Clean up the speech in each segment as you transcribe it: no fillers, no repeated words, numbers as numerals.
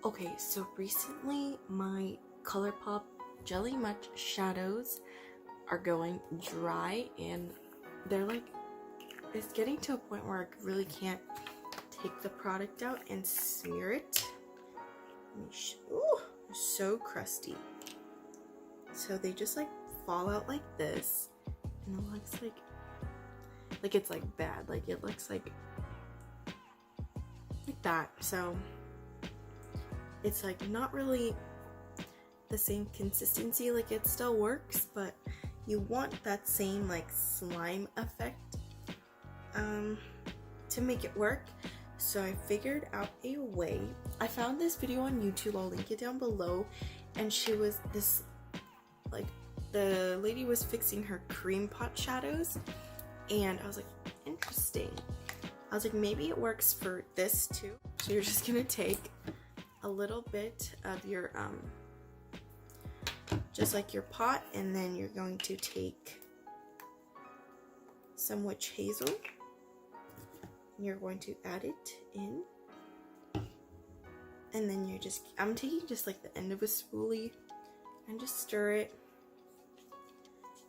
Okay, so recently my Colourpop Jelly Much shadows are going dry, and they're like, it's getting to a point where I really can't take the product out and smear it. Ooh, they're so crusty. So they just like fall out like this, and it looks like it's like bad. Like it looks like that. So it's like not really the same consistency. Like it still works, but you want that same like slime effect to make it work. So I figured out a way. I found this video on YouTube, I'll link it down below, and she was this, like, the lady was fixing her cream pot shadows, and I was like, interesting. I was like, maybe it works for this too. So you're just gonna take a little bit of your just like your pot, and then you're going to take some witch hazel. You're going to add it in, and then I'm taking just like the end of a spoolie and just stir it.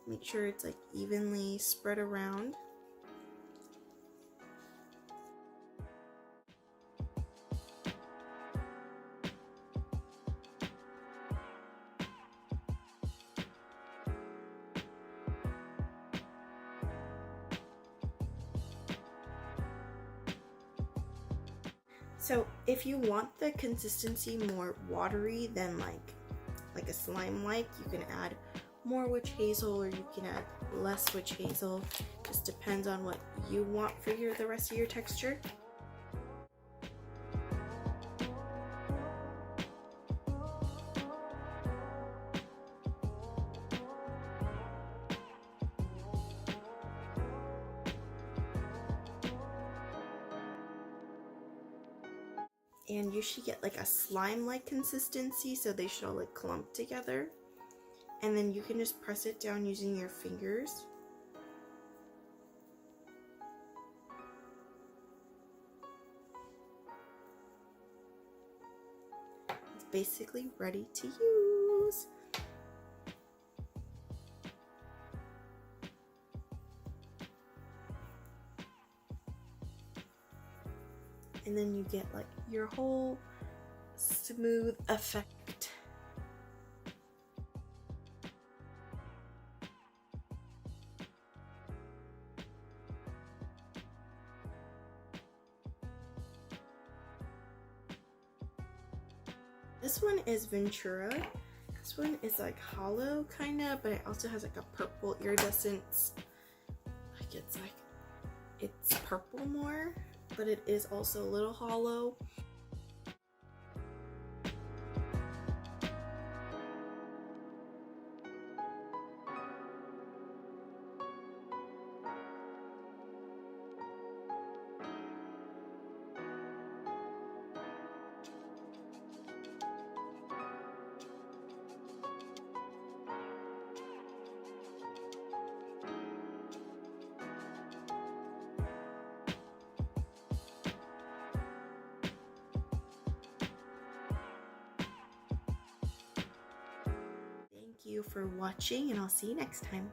Make sure it's like evenly spread around. So if you want the consistency more watery than like a slime like, you can add more witch hazel or you can add less witch hazel. Just depends on what you want for the rest of your texture. And you should get like a slime-like consistency, so they should all like clump together. And then you can just press it down using your fingers. It's basically ready to use. And then you get like your whole smooth effect. This one is Ventura. This one is like hollow kinda, but it also has like a purple iridescence. It's purple more, but it is also a little hollow. Thank you for watching, and I'll see you next time.